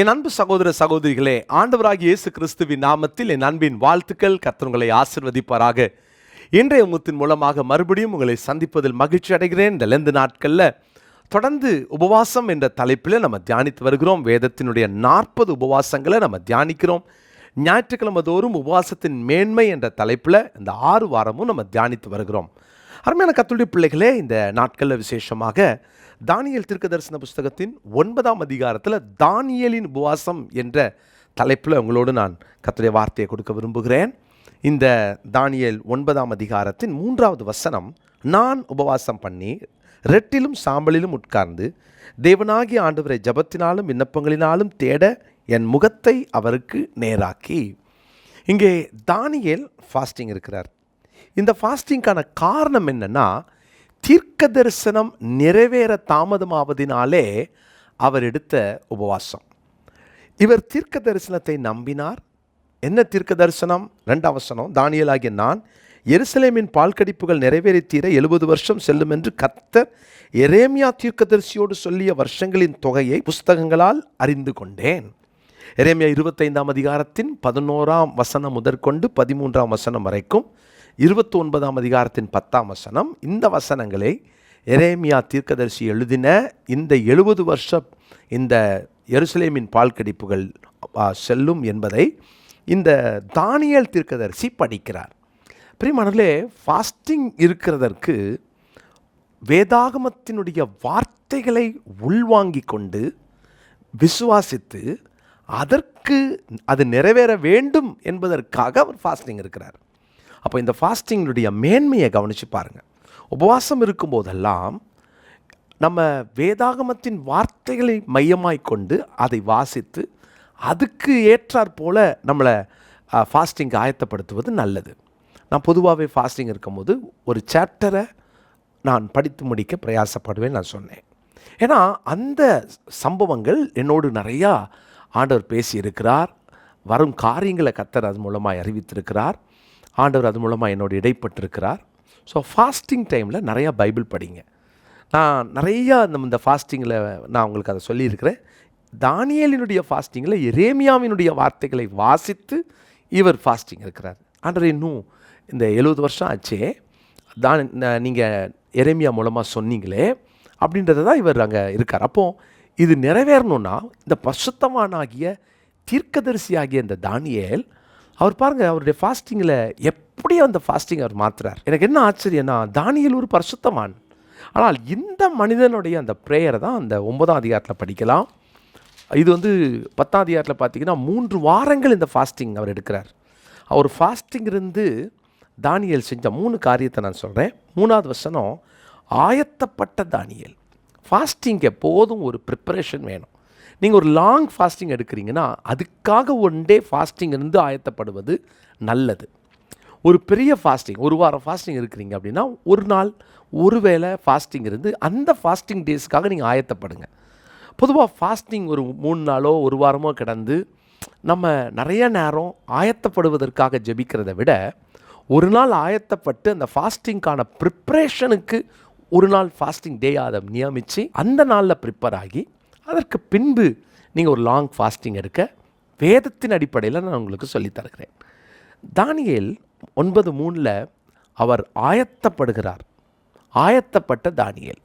என் அன்பு சகோதர சகோதரிகளே, ஆண்டவராகிய இயேசு கிறிஸ்துவின் நாமத்தில் என் அன்பின் வாழ்த்துக்கள். கர்த்தர் உங்களை ஆசீர்வதிப்பாராக. இன்றைய முத்தின் மூலமாக மறுபடியும் உங்களை சந்திப்பதில் மகிழ்ச்சி அடைகிறேன். இந்த லெந்து நாட்களில் தொடர்ந்து உபவாசம் என்ற தலைப்பில் நம்ம தியானித்து வருகிறோம். வேதத்தினுடைய 40 உபவாசங்களை நம்ம தியானிக்கிறோம். ஞாயிற்றுக்கிழமை தோறும் உபவாசத்தின் மேன்மை என்ற தலைப்பில் இந்த 6 வாரமும் நம்ம தியானித்து வருகிறோம். அருமையான கர்த்தருடைய பிள்ளைகளே, இந்த நாட்களில் விசேஷமாக தானியேல் தீர்க்கதரிசன புஸ்தகத்தின் 9ஆம் அதிகாரத்தில் தானியேலின் உபவாசம் என்ற தலைப்பில் உங்களோடு நான் கர்த்தருடைய வார்த்தையை கொடுக்க விரும்புகிறேன். இந்த தானியேல் 9ஆம் அதிகாரத்தின் 3வது வசனம், நான் உபவாசம் பண்ணி ரெட்டிலும் சாம்பலிலும் உட்கார்ந்து தேவனாகிய ஆண்டவரை ஜபத்தினாலும் விண்ணப்பங்களினாலும் தேட என் முகத்தை அவருக்கு நேராக்கி. இங்கே தானியேல் ஃபாஸ்டிங் இருக்கிறார். இந்த ஃபாஸ்டிங்கான காரணம் என்னன்னா, தீர்க்க தரிசனம் நிறைவேற தாமதமாவதினாலே அவர் எடுத்த உபவாசம். இவர் தீர்க்க தரிசனத்தை நம்பினார். என்ன தீர்க்க தரிசனம்? 2ஆம் வசனம், தானியேல் ஆகிய நான் எருசலேமின் பால்கடிப்புகள் நிறைவேறி தீர 70 வருஷம் செல்லும் என்று கர்த்தர் எரேமியா தீர்க்கதரிசியோடு சொல்லிய வருஷங்களின் தொகையை புஸ்தகங்களால் அறிந்து கொண்டேன். எரேமியா 25ஆம் அதிகாரத்தின் 11ஆம் வசனம் முதற்கொண்டு 13ஆம் வசனம் வரைக்கும், 29ஆம் அதிகாரத்தின் 10ஆம் வசனம், இந்த வசனங்களை எரேமியா தீர்க்கதரிசி எழுதின இந்த 70 வருஷம் இந்த எருசலேமின் பால்கடிப்புகள் செல்லும் என்பதை இந்த தானியேல் தீர்க்கதரிசி படிக்கிறார். பிரியமானவர்களே, ஃபாஸ்டிங் இருக்கிறதற்கு வேதாகமத்தினுடைய வார்த்தைகளை உள்வாங்கி கொண்டு விசுவாசித்து அதற்கு அது நிறைவேற வேண்டும் என்பதற்காக அவர் ஃபாஸ்டிங் இருக்கிறார். அப்போ இந்த ஃபாஸ்டிங்கினுடைய மேன்மையை கவனித்து பாருங்கள். உபவாசம் இருக்கும்போதெல்லாம் நம்ம வேதாகமத்தின் வார்த்தைகளை மையமாய் கொண்டு அதை வாசித்து அதுக்கு ஏற்றாற் போல் நம்மளை ஃபாஸ்டிங் ஆயத்தப்படுத்துவது நல்லது. நான் பொதுவாகவே ஃபாஸ்டிங் இருக்கும்போது ஒரு சாப்டரை நான் படித்து முடிக்க பிரயாசப்படுவேன் நான் சொன்னேன். ஏன்னா அந்த சம்பவங்கள் என்னோடு நிறையா ஆண்டவர் பேசியிருக்கிறார். வரும் காரியங்களை கர்த்தர் அது மூலமாக அறிவித்திருக்கிறார். ஆண்டவர் அது மூலமாக என்னோடு இடைப்பட்டிருக்கிறார். ஸோ ஃபாஸ்டிங் டைமில் நிறையா பைபிள் படிங்க. நான் நிறையா இந்த ஃபாஸ்டிங்கில் நான் உங்களுக்கு அதை சொல்லியிருக்கிறேன். தானியேலினுடைய ஃபாஸ்டிங்கில் எரேமியாவினுடைய வார்த்தைகளை வாசித்து இவர் ஃபாஸ்டிங் இருக்கிறார். ஆண்டவர் இன்னும் இந்த 70 வருஷம் ஆச்சே, நீங்கள் எரேமியா மூலமாக சொன்னீங்களே அப்படின்றது தான் இவர் அங்கே இருக்கார். அப்போது இது நிறைவேறணுன்னா இந்த பரிசுத்தவானாகிய தீர்க்கதரிசியாகிய இந்த தானியேல், அவர் பாருங்கள், அவருடைய ஃபாஸ்டிங்கில் எப்படி அந்த ஃபாஸ்டிங் அவர் மாற்றுறார். எனக்கு என்ன ஆச்சரியன்னா, தானியேல் ஒரு பரிசுத்தவான். ஆனால் இந்த மனிதனுடைய அந்த ப்ரேயரை தான் அந்த 9ஆம் அதிகாரத்தில் படிக்கலாம். இது 10ஆம் அதிகாரத்தில் பார்த்தீங்கன்னா 3 வாரங்கள் இந்த ஃபாஸ்டிங் அவர் எடுக்கிறார். அவர் ஃபாஸ்டிங் இருந்து தானியேல் செஞ்ச 3 காரியத்தை நான் சொல்கிறேன். 3வது வசனம், ஆயத்தப்பட்ட தானியேல். ஃபாஸ்டிங் எப்போதும் ஒரு ப்ரிப்பரேஷன் வேணும். நீங்கள் ஒரு லாங் ஃபாஸ்டிங் எடுக்கிறீங்கன்னா அதுக்காக 1 டே ஃபாஸ்டிங் இருந்து ஆயத்தப்படுவது நல்லது. ஒரு பெரிய ஃபாஸ்டிங், 1 வாரம் ஃபாஸ்டிங் இருக்கிறீங்க அப்படின்னா ஒரு நாள் ஒரு வேளை ஃபாஸ்டிங் இருந்து அந்த ஃபாஸ்டிங் டேஸ்க்காக நீங்கள் ஆயத்தப்படுங்க. பொதுவாக ஃபாஸ்டிங் ஒரு 3 நாளோ 1 வாரமோ கிடந்து நம்ம நிறைய நேரம் ஆயத்தப்படுவதற்காக ஜெபிக்கிறத விட ஒரு நாள் ஆயத்தப்பட்டு அந்த ஃபாஸ்டிங்கான ப்ரிப்ரேஷனுக்கு ஒரு நாள் ஃபாஸ்டிங் டே அதை நியமித்து அந்த நாளில் ப்ரிப்பேர் ஆகி அதற்கு பின்பு நீங்கள் ஒரு லாங் ஃபாஸ்டிங் எடுக்க வேதத்தின் அடிப்படையில் நான் உங்களுக்கு சொல்லித்தருகிறேன். தானியேல் 9:3 அவர் ஆயத்தப்படுகிறார். ஆயத்தப்பட்ட தானியேல்.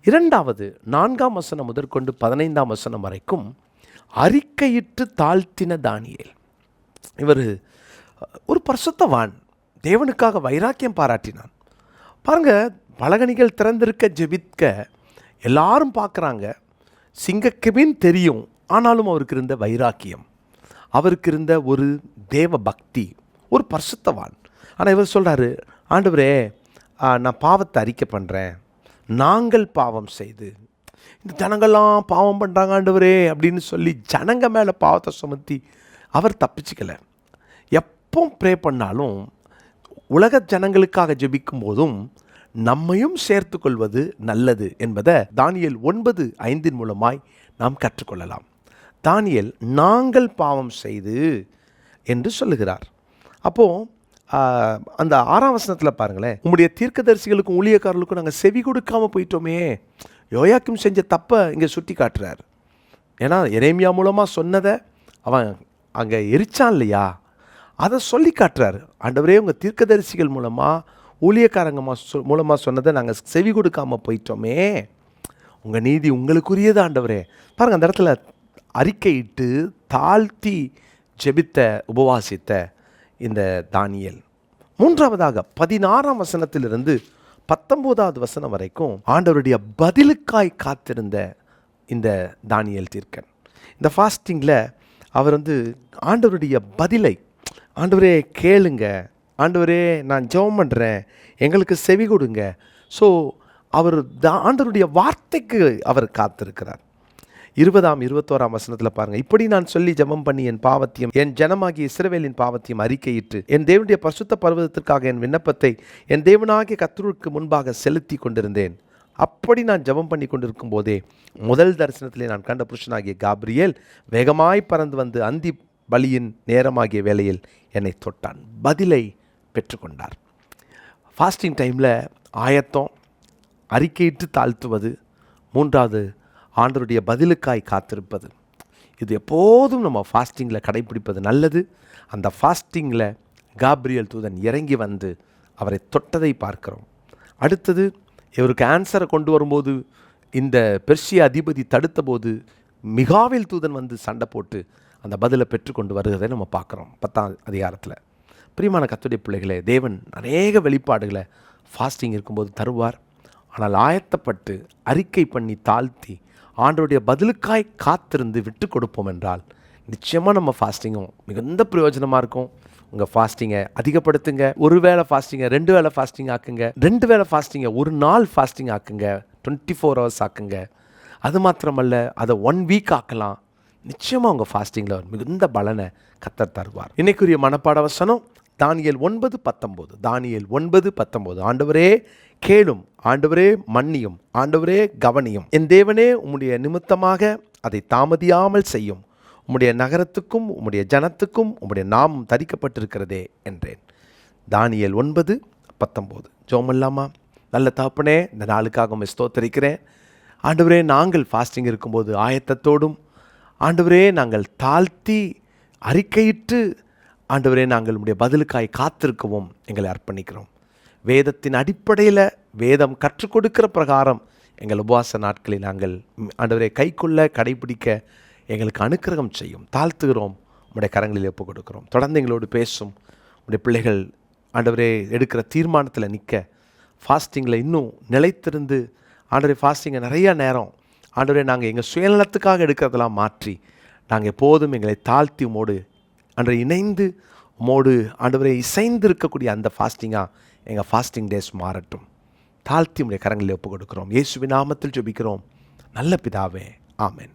2வது 4ஆம் வசனம் முதற்கொண்டு 15ஆம் வசனம் வரைக்கும் அறிக்கையிட்டு தாழ்த்தின தானியேல். இவர் ஒரு பரிசுத்தவான், தேவனுக்காக வைராக்கியம் பாராட்டினான். பாருங்கள், பலகணிகள் திறந்திருக்க ஜெபிக்க எல்லாரும் பார்க்குறாங்க, சிங்கக்கெபின் தெரியும். ஆனாலும் அவருக்கு இருந்த வைராக்கியம், அவருக்கு இருந்த ஒரு தேவ பக்தி, ஒரு பரிசுத்தவான். ஆனால் இவர் சொல்கிறாரு, ஆண்டவரே நான் பாவத்தை அறிக்கை பண்ணுறேன், நாங்கள் பாவம் செய்து இந்த ஜனங்கள்லாம் பாவம் பண்ணுறாங்க ஆண்டவரே அப்படின்னு சொல்லி ஜனங்க மேலே பாவத்தை சுமத்தி அவர் தப்பிச்சுக்கலை. எப்போ ப்ரே பண்ணாலும் உலக ஜனங்களுக்காக ஜெபிக்கும் போதும் நம்மையும் சேர்த்து கொள்வது நல்லது என்பதை தானியேல் 9:5 மூலமாய் நாம் கற்றுக்கொள்ளலாம். தானியேல் நாங்கள் பாவம் செய்து என்று சொல்லுகிறார். அப்போது அந்த 6ஆம் வசனத்தில் பாருங்களேன், உம்முடைய தீர்க்கதரிசிகளுக்கும் ஊழியக்காரர்களுக்கும் நாங்கள் செவி கொடுக்காமல் போயிட்டோமே. யோயாக்கிம் செஞ்ச தப்பை இங்கே சுட்டி காட்டுறார். ஏன்னா எரேமியா மூலமாக சொன்னதை அவன் அங்கே எரிச்சான் இல்லையா, அதை சொல்லி காட்டுறாரு. ஆண்டவரே, உங்கள் தீர்க்கதரிசிகள் மூலமாக ஊழியக்காரங்க மூலமாக சொன்னதை நாங்கள் செவி கொடுக்காமல் போயிட்டோமே, உங்கள் நீதி உங்களுக்குரியது ஆண்டவரே. பாருங்கள், அந்த இடத்துல அறிக்கையிட்டு தாழ்த்தி ஜெபித்த உபவாசித்த இந்த தானியேல். மூன்றாவதாக 16ஆம் வசனத்திலிருந்து 19வது வசனம் வரைக்கும் ஆண்டவருடைய பதிலுக்காய் காத்திருந்த இந்த தானியேல் தீர்க்கன். இந்த ஃபாஸ்டிங்கில் அவர் ஆண்டவருடைய பதிலை, ஆண்டவரே கேளுங்க, ஆண்டவரே நான் ஜெபம் பண்ணுறேன், எங்களுக்கு செவி கொடுங்க. ஸோ அவர் ஆண்டவருடைய வார்த்தைக்கு அவர் காத்திருக்கிறார். 20ஆம் 21ஆம் வசனத்தில் பாருங்கள், இப்படி நான் சொல்லி ஜெபம் பண்ணி என் பாவத்தையும் என் ஜனமாகிய இஸ்ரவேலின் பாவத்தையும் அறிக்கையிட்டு என் தேவனுடைய பரிசுத்த பர்வதத்திற்காக என் விண்ணப்பத்தை என் தேவனாகிய கர்த்தருக்கு முன்பாக செலுத்தி கொண்டிருந்தேன். அப்படி நான் ஜெபம் பண்ணி கொண்டிருக்கும் போதே முதல் தரிசனத்திலே நான் கண்ட புருஷனாகிய காபிரியேல் வேகமாய் பறந்து வந்து அந்தி பலியின் நேரமாகிய வேளையில் என்னை தொட்டான். பதிலை பெற்றுக்கொண்டார். ஃபாஸ்டிங் டைமில் ஆயத்தம், அறிக்கையிட்டு தாழ்த்துவது, மூன்றாவது ஆண்டவருடைய பதிலுக்காய் காத்திருப்பது. இது எப்போதும் நம்ம ஃபாஸ்டிங்கில் கடைப்பிடிப்பது நல்லது. அந்த ஃபாஸ்டிங்கில் காபிரியேல் தூதன் இறங்கி வந்து அவரை தொட்டதை பார்க்கிறோம். அடுத்தது, இவருக்கு ஆன்சரை கொண்டு வரும்போது இந்த பெர்சிய அதிபதி தடுத்த போது மிகாவேல் தூதன் வந்து சண்டை போட்டு அந்த பதிலை பெற்றுக்கொண்டு வருகிறதை நம்ம பார்க்குறோம் 10ஆம் அதிகாரத்தில். பிரியமான கர்த்தருடைய பிள்ளைகளே, தேவன் அநேக வெளிப்பாடுகளை ஃபாஸ்டிங் இருக்கும்போது தருவார். ஆனால் ஆயத்தப்பட்டு அறிக்கை பண்ணி தாழ்த்தி ஆண்டவருடைய பதிலுக்காய் காத்திருந்து விட்டு கொடுப்போம் என்றால் நிச்சயமாக நம்ம ஃபாஸ்டிங்கும் மிகுந்த பிரயோஜனமாக இருக்கும். உங்கள் ஃபாஸ்டிங்கை அதிகப்படுத்துங்க. ஒரு வேளை ஃபாஸ்டிங்கை 2 வேளை ஃபாஸ்டிங் ஆக்குங்க. 2 வேளை ஃபாஸ்டிங்கை ஒரு நாள் ஃபாஸ்டிங் ஆக்குங்க. 24 hours ஆக்குங்க. அது மாத்திரமல்ல, அதை 1 week ஆக்கலாம். நிச்சயமாக உங்கள் ஃபாஸ்டிங்கில் மிகுந்த பலனை கர்த்தர் தருவார். இன்னைக்குரிய மனப்பாட வசனம் தானியேல் 9:19. தானியேல் 9:19. ஆண்டவரே கேளும், ஆண்டவரே மன்னியும், ஆண்டவரே கவனியும். என் தேவனே, உம்முடைய நிமித்தமாக அதை தாமதியாமல் செய்யும். உம்முடைய நகரத்துக்கும் உம்முடைய ஜனத்துக்கும் உம்முடைய நாமம் தரிக்கப்பட்டிருக்கிறதே என்றேன். தானியேல் 9:19. ஜெபமில்லாமா? நல்ல தகப்பனே, இந்த நாளுக்காக ஸ்தோத்திரிக்கிறேன். ஆண்டவரே, நாங்கள் ஃபாஸ்டிங் இருக்கும்போது ஆயத்தத்தோடும், ஆண்டவரே நாங்கள் தாழ்த்தி அறிக்கையிட்டு, ஆண்டவரே நாங்கள் உம்முடைய பதிலுக்காய் காத்திருக்கவும் எங்களை அர்ப்பணிக்கிறோம். வேதத்தின் அடிப்படையில் வேதம் கற்றுக் கொடுக்கிற பிரகாரம் எங்கள் உபவாச நாட்களில் நாங்கள் ஆண்டவரே கைக்கொள்ள கடைபிடிக்க எங்களுக்கு அனுக்கிரகம் செய்யும். தாழ்த்துகிறோம், உம்முடைய கரங்களில் ஒப்புக் கொடுக்கிறோம். தொடர்ந்து எங்களோடு பேசும். உம்முடைய பிள்ளைகள் ஆண்டவரே எடுக்கிற தீர்மானத்தில் நிற்க, ஃபாஸ்டிங்கில் இன்னும் நிலைத்திருந்து, ஆண்டவரே ஃபாஸ்டிங்கை நிறையா நேரம் ஆண்டவரே நாங்கள் எங்கள் சுயநலத்துக்காக எடுக்கிறதெல்லாம் மாற்றி நாங்கள் எப்போதும் எங்களை தாழ்த்தி உமோடு ஆண்டவரே இணைந்து உமோடு ஆண்டவரே இசைந்து இருக்கக்கூடிய அந்த ஃபாஸ்டிங்காக எங்கள் ஃபாஸ்டிங் டேஸ் மாறட்டும். தாழ்த்தி உம்முடைய கரங்களில் ஒப்புக் கொடுக்கிறோம். இயேசுவின் நாமத்தில் ஜெபிக்கிறோம் நல்ல பிதாவே, ஆமென்.